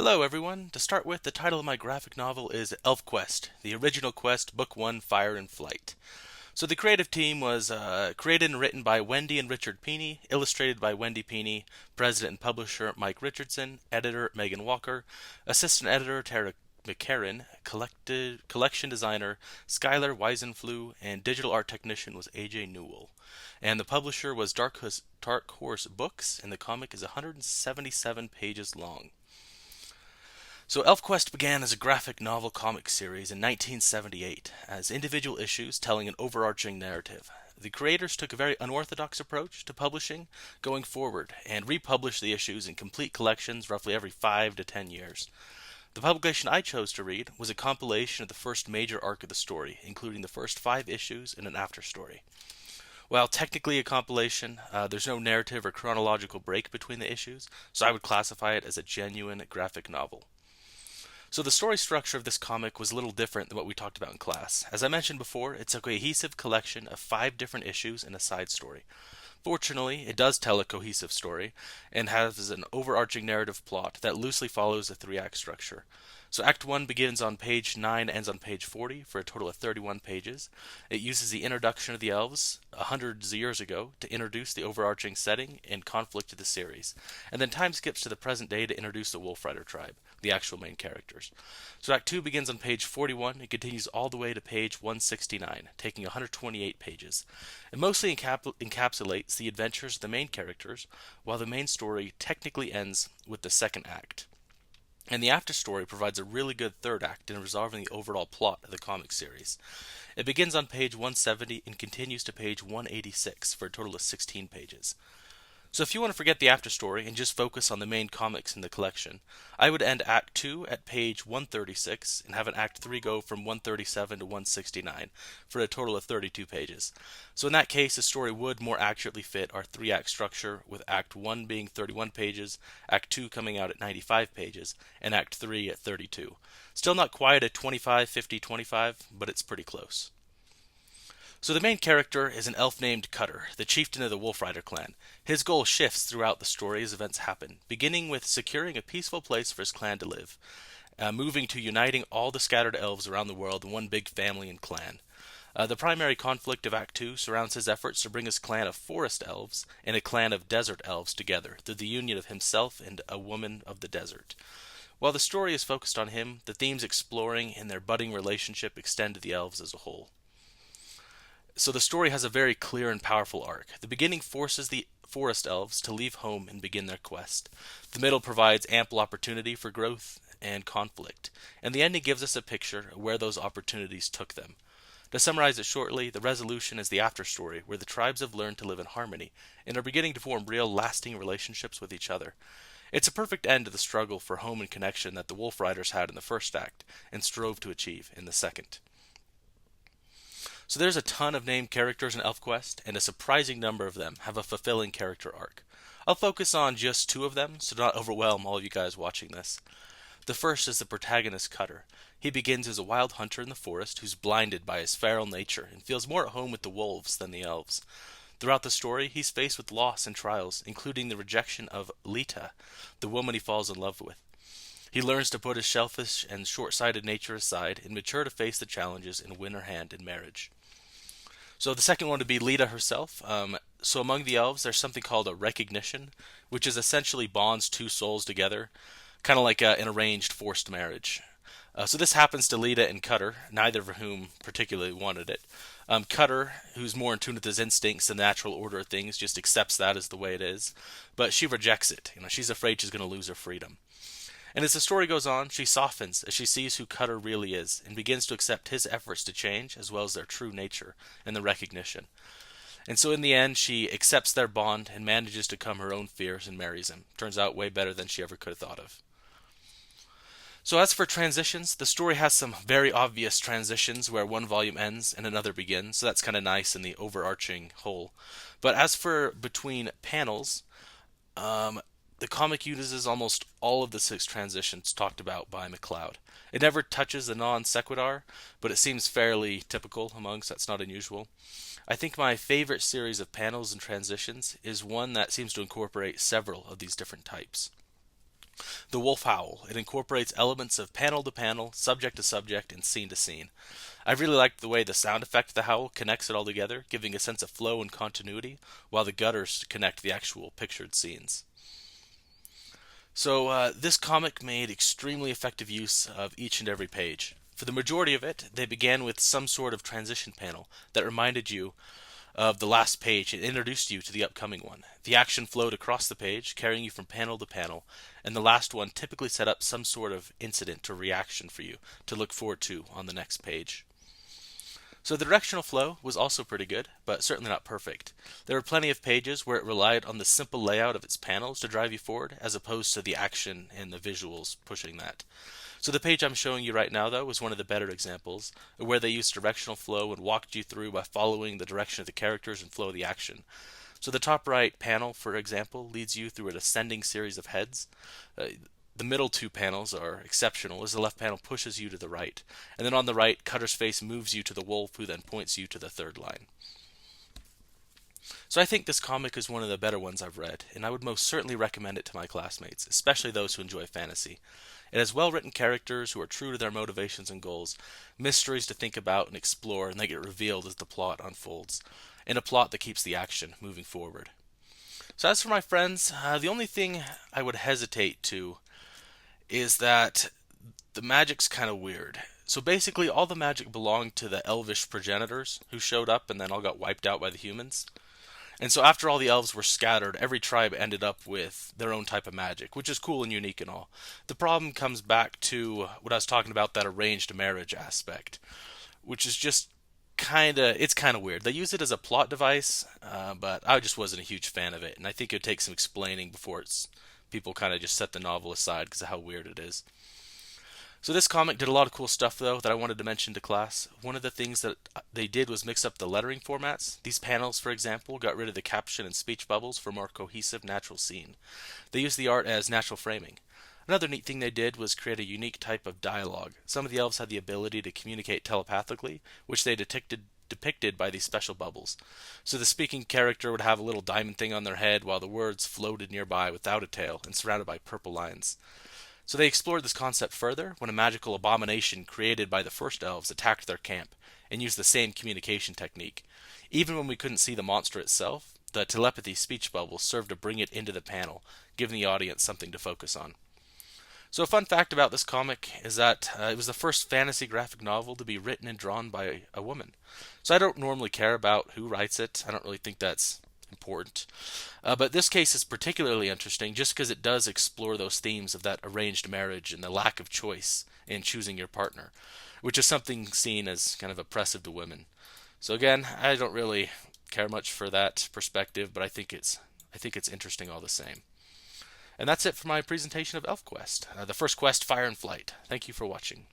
Hello, everyone. To start with, the title of my graphic novel is ElfQuest, the original quest, Book 1, Fire and Flight. So the creative team was created and written by Wendy and Richard Peeney, illustrated by Wendy Peeney, president and publisher Mike Richardson, editor Megan Walker, assistant editor Tara McCarran, collection designer Skylar Weisenflew, and digital art technician was AJ Newell. And the publisher was Dark Horse Books, and the comic is 177 pages long. So ElfQuest began as a graphic novel comic series in 1978 as individual issues telling an overarching narrative. The creators took a very unorthodox approach to publishing going forward and republished the issues in complete collections roughly every 5 to 10 years. The publication I chose to read was a compilation of the first major arc of the story, including the first 5 issues and an afterstory. While technically a compilation, there's no narrative or chronological break between the issues, so I would classify it as a genuine graphic novel. So the story structure of this comic was a little different than what we talked about in class. As I mentioned before, it's a cohesive collection of 5 different issues and a side story. Fortunately, it does tell a cohesive story and has an overarching narrative plot that loosely follows a 3-act structure. So Act 1 begins on page 9 and ends on page 40 for a total of 31 pages. It uses the introduction of the elves hundreds of years ago to introduce the overarching setting and conflict of the series, and then time skips to the present day to introduce the Wolfrider tribe, the actual main characters. So Act 2 begins on page 41 and continues all the way to page 169, taking 128 pages. It mostly encapsulates the adventures of the main characters, while the main story technically ends with the second act. And the afterstory provides a really good third act in resolving the overall plot of the comic series. It begins on page 170 and continues to page 186 for a total of 16 pages. So if you want to forget the afterstory and just focus on the main comics in the collection, I would end Act 2 at page 136 and have an Act 3 go from 137 to 169 for a total of 32 pages. So in that case, the story would more accurately fit our 3-act structure, with Act 1 being 31 pages, Act 2 coming out at 95 pages, and Act 3 at 32. Still not quite a 25-50-25, but it's pretty close. So the main character is an elf named Cutter, the chieftain of the Wolfrider clan. His goal shifts throughout the story as events happen, beginning with securing a peaceful place for his clan to live, moving to uniting all the scattered elves around the world in one big family and clan. The primary conflict of Act 2 surrounds his efforts to bring his clan of forest elves and a clan of desert elves together through the union of himself and a woman of the desert. While the story is focused on him, the themes exploring in their budding relationship extend to the elves as a whole. So the story has a very clear and powerful arc. The beginning forces the forest elves to leave home and begin their quest. The middle provides ample opportunity for growth and conflict, and the ending gives us a picture of where those opportunities took them. To summarize it shortly, the resolution is the afterstory, where the tribes have learned to live in harmony and are beginning to form real, lasting relationships with each other. It's a perfect end to the struggle for home and connection that the Wolfriders had in the first act and strove to achieve in the second. So there's a ton of named characters in ElfQuest, and a surprising number of them have a fulfilling character arc. I'll focus on just 2 of them, so do not overwhelm all of you guys watching this. The first is the protagonist Cutter. He begins as a wild hunter in the forest who's blinded by his feral nature and feels more at home with the wolves than the elves. Throughout the story, he's faced with loss and trials, including the rejection of Lita, the woman he falls in love with. He learns to put his selfish and short-sighted nature aside and mature to face the challenges and win her hand in marriage. So the second one would be Lita herself. So among the elves, there's something called a recognition, which is essentially bonds 2 souls together, kind of like an arranged forced marriage. So this happens to Lita and Cutter, neither of whom particularly wanted it. Cutter, who's more in tune with his instincts and the natural order of things, just accepts that as the way it is, but she rejects it. She's afraid she's going to lose her freedom. And as the story goes on, she softens as she sees who Cutter really is and begins to accept his efforts to change as well as their true nature and the recognition. And so in the end, she accepts their bond and manages to calm her own fears and marries him. Turns out way better than she ever could have thought of. So as for transitions, the story has some very obvious transitions where one volume ends and another begins, so that's kind of nice in the overarching whole. But as for between panels, the comic uses almost all of the 6 transitions talked about by McLeod. It never touches the non sequitur, but it seems fairly typical amongst, that's not unusual. I think my favorite series of panels and transitions is one that seems to incorporate several of these different types. The Wolf Howl. It incorporates elements of panel to panel, subject to subject, and scene to scene. I really liked the way the sound effect of the howl connects it all together, giving a sense of flow and continuity, while the gutters connect the actual pictured scenes. So this comic made extremely effective use of each and every page. For the majority of it, they began with some sort of transition panel that reminded you of the last page and introduced you to the upcoming one. The action flowed across the page, carrying you from panel to panel, and the last one typically set up some sort of incident or reaction for you to look forward to on the next page. So the directional flow was also pretty good, but certainly not perfect. There were plenty of pages where it relied on the simple layout of its panels to drive you forward, as opposed to the action and the visuals pushing that. So the page I'm showing you right now, though, was one of the better examples of where they used directional flow and walked you through by following the direction of the characters and flow of the action. So the top right panel, for example, leads you through an ascending series of heads. The middle two panels are exceptional, as the left panel pushes you to the right. And then on the right, Cutter's face moves you to the wolf, who then points you to the third line. So I think this comic is one of the better ones I've read, and I would most certainly recommend it to my classmates, especially those who enjoy fantasy. It has well-written characters who are true to their motivations and goals, mysteries to think about and explore, and they get revealed as the plot unfolds, and a plot that keeps the action moving forward. So as for my friends, the only thing I would hesitate to is that the magic's kind of weird. So basically, all the magic belonged to the elvish progenitors who showed up and then all got wiped out by the humans. And so after all the elves were scattered, every tribe ended up with their own type of magic, which is cool and unique and all. The problem comes back to what I was talking about, that arranged marriage aspect, which is just it's kind of weird. They use it as a plot device, but I just wasn't a huge fan of it, and I think it would take some explaining before people kind of just set the novel aside because of how weird it is. So this comic did a lot of cool stuff, though, that I wanted to mention to class. One of the things that they did was mix up the lettering formats. These panels, for example, got rid of the caption and speech bubbles for more cohesive, natural scene. They used the art as natural framing. Another neat thing they did was create a unique type of dialogue. Some of the elves had the ability to communicate telepathically, which they depicted by these special bubbles. So the speaking character would have a little diamond thing on their head while the words floated nearby without a tail and surrounded by purple lines. So they explored this concept further when a magical abomination created by the first elves attacked their camp and used the same communication technique. Even when we couldn't see the monster itself, the telepathy speech bubbles served to bring it into the panel, giving the audience something to focus on. So a fun fact about this comic is that it was the first fantasy graphic novel to be written and drawn by a woman. So I don't normally care about who writes it. I don't really think that's important. But this case is particularly interesting just because it does explore those themes of that arranged marriage and the lack of choice in choosing your partner, which is something seen as kind of oppressive to women. So again, I don't really care much for that perspective, but I think it's interesting all the same. And that's it for my presentation of ElfQuest, the first quest, Fire and Flight. Thank you for watching.